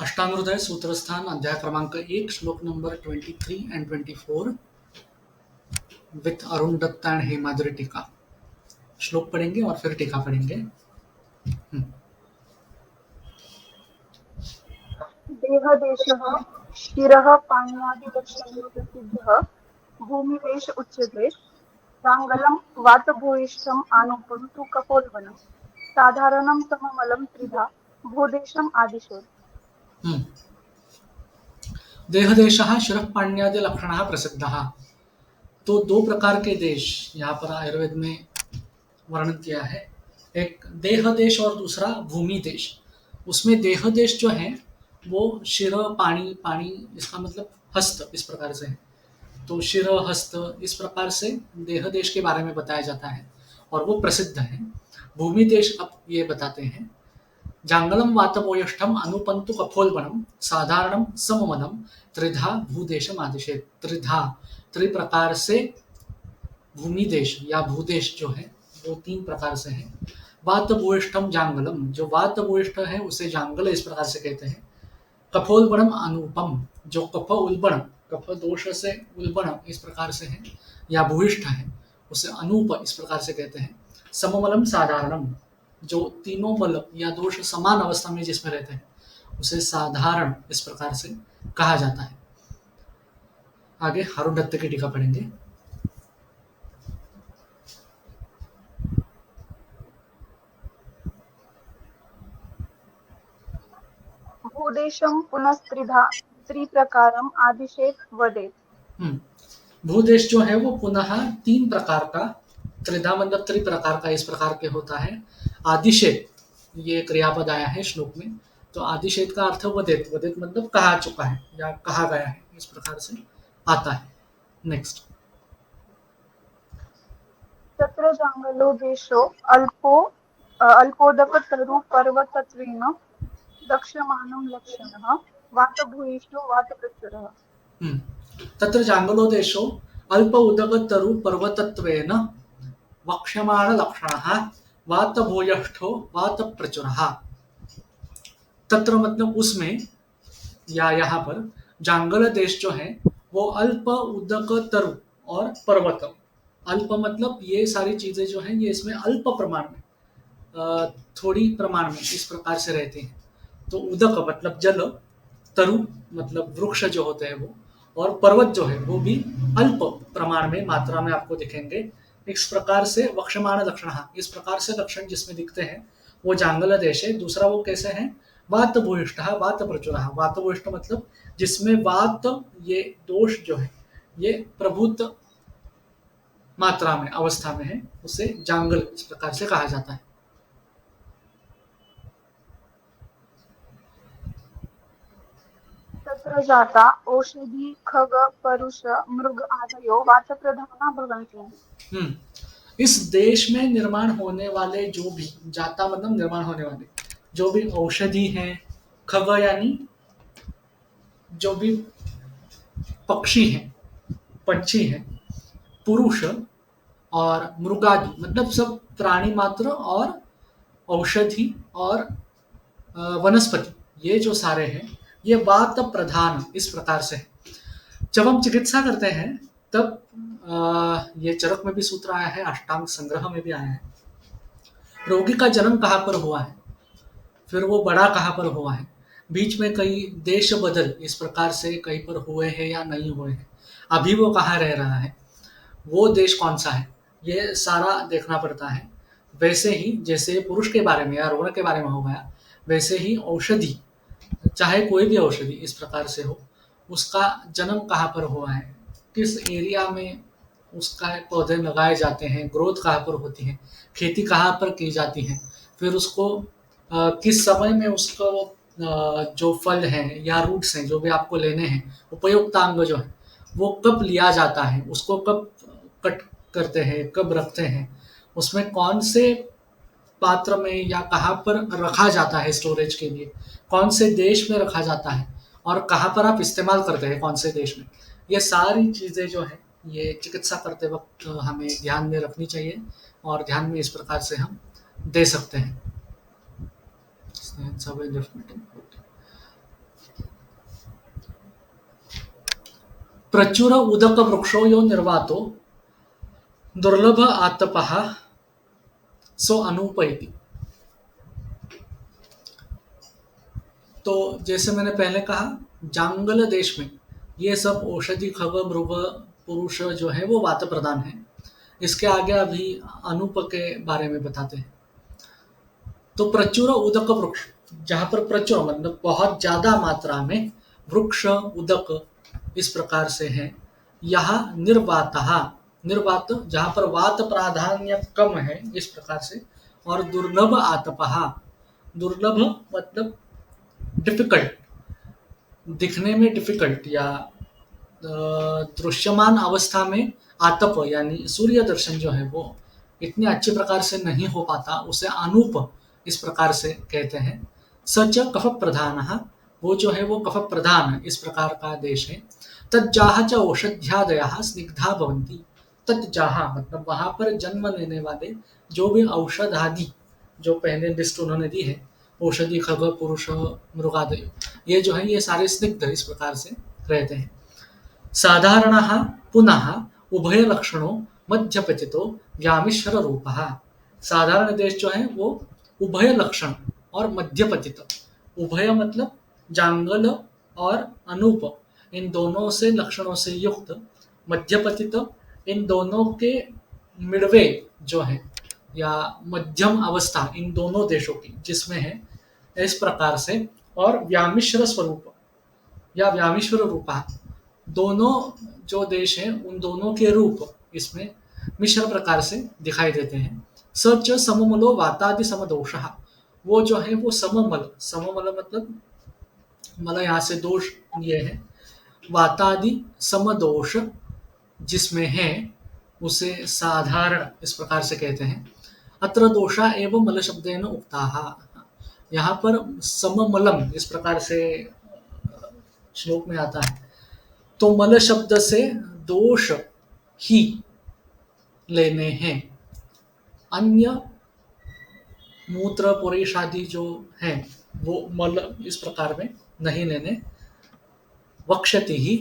अष्टांग हृदय सूत्रस्थान अध्याय क्रमांक 1 श्लोक number 23 and 24 with Arun Datta and Hemadri टीका। श्लोक पढ़ेंगे और फिर टीका पढ़ेंगे। देहदेशः शिरः पाण्यादिलक्षणैः प्रसिद्धः भूमिदेश उच्यते। प्राङ्गलं वातभूयिष्ठम् आनुपं तु कपोलवनं साधारणं सममलं त्रिधा भूदेशम् आदिशेत्। देहदेशः शिरः पाण्यादि लक्षणः प्रसिद्धः। तो दो प्रकार के देश यहाँ पर आयुर्वेद में वर्णन किया है, एक देह देश और दूसरा भूमि देश। उसमें देह देश जो है वो शिर पानी, पानी इसका मतलब हस्त इस प्रकार से है, तो शिर हस्त इस प्रकार से देह देश के बारे में बताया जाता है और वो प्रसिद्ध है। भूमि देश अब ये बताते हैं, जांगलम वातमोयष्ठम अनुपंतु कफोलवनम साधारणम सममनम त्रिधा भूदेशम आदिशेत। त्रिधा त्रि प्रकार से भूमि देश या भूदेश जो है वो तीन प्रकार से है। वातभूयिष्ठम जांगलम, जो वातभूयिष्ठ है उसे जांगल इस प्रकार से कहते हैं। कफोलवनम अनुपम, जो कफ उल्बण, कफ दोष से उल्बण इस प्रकार से है या भूयिष्ठ है उसे अनूप इस प्रकार से कहते हैं। सममलम साधारणम, जो तीनों बल या दोष समान अवस्था में जिसमें रहते हैं उसे साधारण इस प्रकार से कहा जाता है। आगे अरुण दत्त की टीका पढ़ेंगे। भूदेशं पुनस्त्रिधा त्रिप्रकारम् आदिशेत् वदेत्। भूदेश जो है वो पुनः तीन प्रकार का, त्रिधा मतलब त्रि प्रकार का इस प्रकार के होता है। आदिशेत ये क्रियापद आया है श्लोक में, तो आदिशेत का अर्थ वदेत, वदेत मतलब कहा चुका है या कहा गया है इस प्रकार से आता है। नेक्स्ट, तत्र जाङ्गलो देशो अल्पोदकतरु पर्वतत्वेन दक्ष्यमानं लक्षणः वातभूयिष्ठो वातप्रचुरः। तत्र जांगलो देशो अल्प उदक तरु पर्वतत्वेन वक्ष्यमाण लक्षणः वातभूयष्ठो वातप्रचुरः। तत्र मतलब उसमें या यहाँ पर जांगल देश जो है वो अल्प उदक तरु और पर्वत, अल्प मतलब ये सारी चीजें जो हैं ये इसमें अल्प प्रमाण में, थोड़ी प्रमाण में इस प्रकार से रहते हैं। तो उदक मतलब जल, तरु मतलब वृक्ष जो होते हैं वो, और पर्वत जो है वो भी अल्प प्रमाण में मात्रा में आपको दिखेंगे। इस प्रकार से वक्षमाण लक्षण, इस प्रकार से लक्षण जिसमें दिखते हैं वो जांगल देश है। दूसरा वो कैसे है, वात भूयिष्ठ वात प्रचुर। वात भूयिष्ठ मतलब जिसमें वात ये दोष जो है ये प्रभुत मात्रा में अवस्था में है, उसे जांगल इस प्रकार से कहा जाता है। तत्र जाता औषधि खग परुष मृग आदयो वातप्रधाना भवन्ति। इस देश में निर्माण होने वाले जो भी, जाता मतलब निर्माण होने वाले जो भी औषधि हैं, खग यानी जो भी पक्षी हैं, पंछी हैं, पुरुष और मृगादि मतलब सब प्राणी मात्र और औषधि और वनस्पति, ये जो सारे हैं ये वात प्रधान इस प्रकार से है। जब हम चिकित्सा करते हैं तब ये चरक में भी सूत्र आया है, अष्टांग संग्रह में भी आया है, रोगी का जन्म कहाँ पर हुआ है, फिर वो बड़ा कहाँ पर हुआ है, बीच में कई देश बदल इस प्रकार से कहीं पर हुए हैं या नहीं हुए हैं, अभी वो कहाँ रह रहा है, वो देश कौन सा है, ये सारा देखना पड़ता है। वैसे ही जैसे पुरुष के बारे में या रोग के बारे में हो गया, वैसे ही औषधि, चाहे कोई भी औषधि इस प्रकार से हो, उसका जन्म कहाँ पर हुआ है, किस एरिया में उसका पौधे लगाए जाते हैं, ग्रोथ कहाँ पर होती है, खेती कहाँ पर की जाती है, फिर उसको किस समय में उसको जो फल हैं या रूट्स हैं जो भी आपको लेने हैं, उपयुक्तांग जो है वो कब लिया जाता है, उसको कब कट करते हैं, कब रखते हैं, उसमें कौन से पात्र में या कहाँ पर रखा जाता है स्टोरेज के लिए, कौन से देश में रखा जाता है और कहाँ पर आप इस्तेमाल करते हैं कौन से देश में, ये सारी चीज़ें जो है ये चिकित्सा करते वक्त हमें ध्यान में रखनी चाहिए और ध्यान में इस प्रकार से हम दे सकते हैं। प्रचुर उदक वृक्षो यो निर्वातो दुर्लभ आतपः सो अनुपैति। तो जैसे मैंने पहले कहा, जांगल देश में ये सब औषधि खग मृग पुरुष जो है वो वात प्रदान है। इसके आगे अभी अनूप के बारे में बताते हैं। तो प्रचुर उदक वृक्ष, जहाँ पर प्रचुर मतलब बहुत ज्यादा मात्रा में, वृक्ष उदक इस प्रकार से है। यहाँ निर्वातः, निर्वात जहाँ पर वात प्राधान्य कम है इस प्रकार से, और दुर्लभ आतपः, दुर्लभ मतलब डिफिकल्ट, दिखने में डिफिकल्ट या दृश्यमान अवस्था में आतप यानी सूर्य दर्शन जो है वो इतनी अच्छी प्रकार से नहीं हो पाता, उसे अनूप इस प्रकार से कहते हैं। सच कफ प्रधान, वो जो है वो कफ प्रधान इस प्रकार का देश है। तज्जाह च औषध्यादयः स्निग्धा भवन्ति, तज्जाह मतलब वहां पर जन्म लेने वाले जो भी औषध आदि, जो पहले लिस्ट उन्होंने दी है, औषधि खग पुरुष मृगादय, ये जो है ये सारे स्निग्ध इस प्रकार से रहते हैं। साधारणः पुनः उभय लक्षणों मध्यपतितो व्यामिश्र रूपः, साधारण देश जो है वो उभय लक्षण और मध्यपतित, उभय मतलब जांगल और अनूप, इन दोनों से लक्षणों से युक्त, मध्यपतित इन दोनों के मिडवे जो है या मध्यम अवस्था इन दोनों देशों की जिसमें है, इस प्रकार से, और व्यामिश्र स्वरूप या व्यामिश्र रूपा, दोनों जो देश हैं उन दोनों के रूप इसमें मिश्र प्रकार से दिखाई देते हैं। सच सममलो वातादि समदोषः, वो जो है वो सममल, सममल मतलब मल यहाँ से दोष ये है, वातादि समदोष जिसमें है उसे साधारण इस प्रकार से कहते हैं। अत्र दोषा एवं मल शब्देन उक्ताः, यहाँ पर सममलम इस प्रकार से श्लोक में आता है, तो मल शब्द से दोष ही लेने हैं, अन्य मूत्र पुरेश आदि जो हैं वो मल इस प्रकार में नहीं लेने। वक्षति ही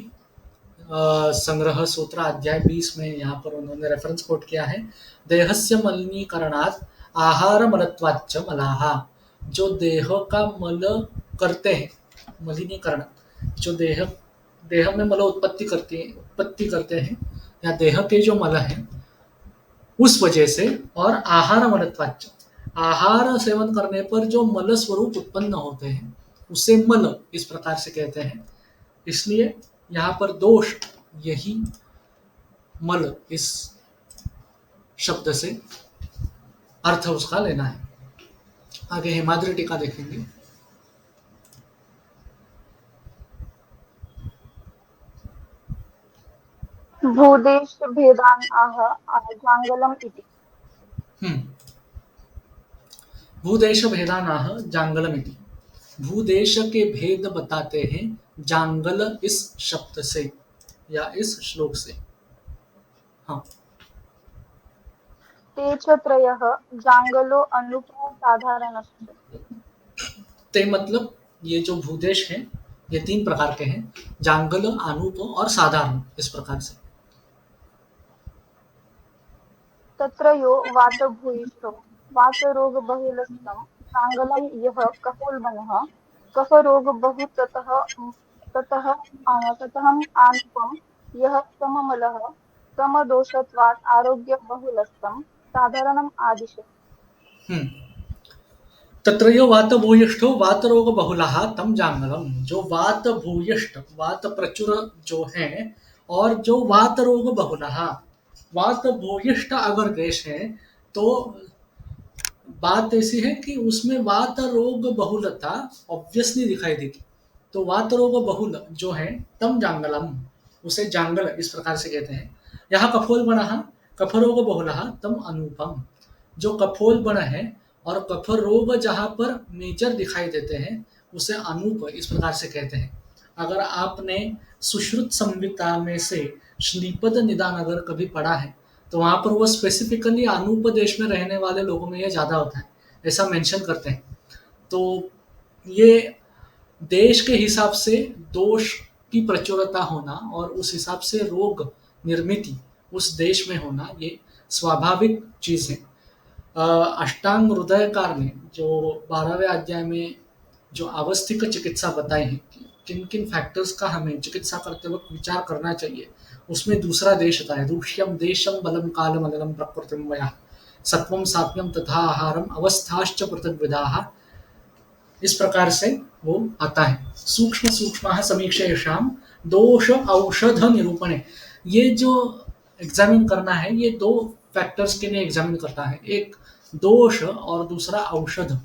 संग्रह सूत्र अध्याय 20 में यहाँ पर उन्होंने रेफरेंस कोट किया है, देहस्य मलिनीकरणात् आहार मलत्वाच्च मलाहा, जो देह का मल करते हैं, मलिनीकरण जो देह में मल उत्पत्ति करते हैं या देह के जो मल हैं उस वजह से, और आहार मलत्वाच्च, आहार सेवन करने पर जो मल स्वरूप उत्पन्न होते हैं उसे मल इस प्रकार से कहते हैं। इसलिए यहाँ पर दोष यही मल इस शब्द से अर्थ उसका लेना है। आगे हेमाद्रि टीका देखेंगे। भूदेश भेदान आह जांगलम इति। भूदेश भेदानाह जांगलम इति, भूदेश के भेद बताते हैं जांगल इस शब्द से या इस श्लोक से। हाँ, ते च त्रयः जांगलो अनुपो साधारणस्य। ते मतलब ये जो भूदेश हैं ये 3 प्रकार के हैं, जांगल, अनूप और साधारण इस प्रकार से। तत्र यो वातभूयिष्ठो वातरोगबहुलस्थं जांगलं यः कपोलवनः कफरोगबहुततः ततः ततहम् आनुपं यः सममलः समदोषत्वात् आरोग्यबहुलस्थं साधारणम् आदिशति। हम्म, तत्र यो वात भूयिष्ठो वात रोग बहुलः तम जांगलम, जो वात भूयिष्ठ वात प्रचुर जो है और जो वात रोग बहुलः वात भूयिष्ठ अगर देश है तो बात ऐसी है कि उसमें वात रोग बहुलता ऑब्वियसली दिखाई देगी। तो वात रोग बहुल जो है तम जांगलम, उसे जांगल इस प्रकार से कहते हैं। यहाँ कफोल बना कफरोग बहुलः तम अनुपम, जो कफोल बना है और कफर रोग जहाँ पर मेजर दिखाई देते हैं उसे अनूप इस प्रकार से कहते हैं। अगर आपने सुश्रुत संहिता में से श्रीपद निदान अगर कभी पढ़ा है तो वहाँ पर वो स्पेसिफिकली अनूप देश में रहने वाले लोगों में ये ज़्यादा होता है, ऐसा मेंशन करते हैं। तो ये देश के हिसाब से दोष की प्रचुरता होना और उस हिसाब से रोग निर्मिति उस देश में होना, ये स्वाभाविक चीज़ है। अष्टांग हृदयकार ने जो 12वें अध्याय में जो आवस्थिक चिकित्सा बताई है कि किन-किन फैक्टर्स का हमें चिकित्सा करते वक़्त विचार करना चाहिए, उसमें दूसरा देश आता है। रूक्ष्यम देशम बलम कालम अनलम प्रकृतिम वयः सत्वम सात्व्यम तथा आहारम अवस्थाश्च पृथग्विधाः, इस प्रकार से वो आता है। सूक्ष्म सूक्ष्म समीक्षेषाम दोष औषध निरूपणे, ये जो एग्जामिन करना है ये दो फैक्टर्स के लिए एग्जामिन करता है, एक दोष और दूसरा औषध।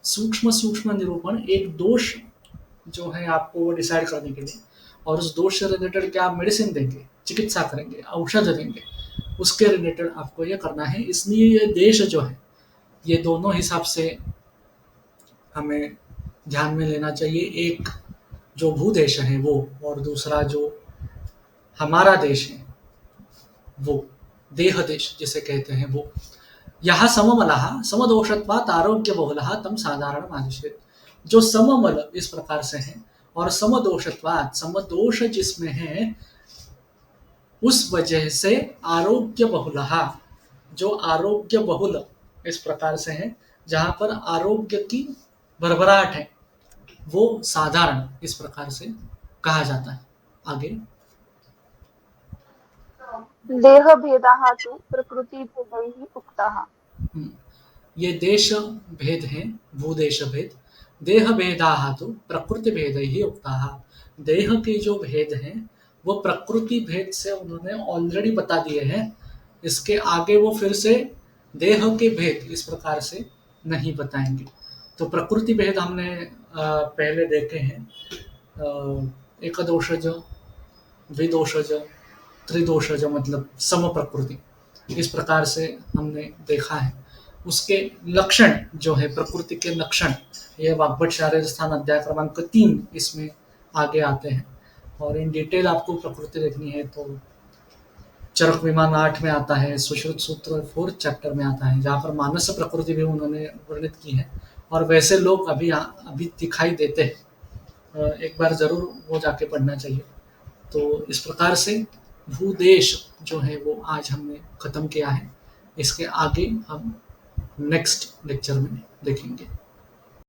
सूक्ष्म सूक्ष्म निरूपण, एक दोष जो है आपको डिसाइड करने के लिए, और उस दोष से रिलेटेड क्या आप मेडिसिन देंगे, चिकित्सा करेंगे, औषध देंगे, उसके रिलेटेड आपको ये करना है। इसलिए ये देश जो है ये दोनों हिसाब से हमें ध्यान में लेना चाहिए। एक जो भूदेश है वो, और दूसरा जो हमारा देश है वो, देह देश जिसे कहते हैं वो। यह सममलः समदोषत्वात् आरोग्य बहुलः तम साधारण आदिश्येत। जो सममल इस प्रकार से है और समदोषत्वात्, समदोष जिसमें है उस वजह से आरोग्य बहुलः, जो आरोग्य बहुल इस प्रकार से है, जहां पर आरोग्य की भरभराहट है, वो साधारण इस प्रकार से कहा जाता है। आगे देहभेदाः तु प्रकृतिभेदैः उक्ताः। ये देश भेद है, भूदेश भेद। देह भेदाः तो प्रकृति भेद ही उक्ताः। देह के जो भेद हैं वो प्रकृति भेद से उन्होंने ऑलरेडी बता दिए हैं। इसके आगे वो फिर से देह के भेद इस प्रकार से नहीं बताएंगे। तो प्रकृति भेद हमने पहले देखे हैं, एकदोषज, द्विदोषज, त्रिदोषज, मतलब सम प्रकृति, इस प्रकार से हमने देखा है। उसके लक्षण जो है, प्रकृति के लक्षण, ये वाग्भट शारीर स्थान अध्याय क्रमांक 3 इसमें आगे आते हैं। और इन डिटेल आपको प्रकृति देखनी है तो चरक विमान 8 में आता है, सुश्रुत सूत्र 4th चैप्टर में आता है, जहाँ पर मानस प्रकृति भी उन्होंने वर्णित की है। और वैसे लोग अभी दिखाई देते हैं, एक बार जरूर वो जाके पढ़ना चाहिए। तो इस प्रकार से भूदेश जो है वो आज हमने खत्म किया है। इसके आगे हम नेक्स्ट लेक्चर में देखेंगे।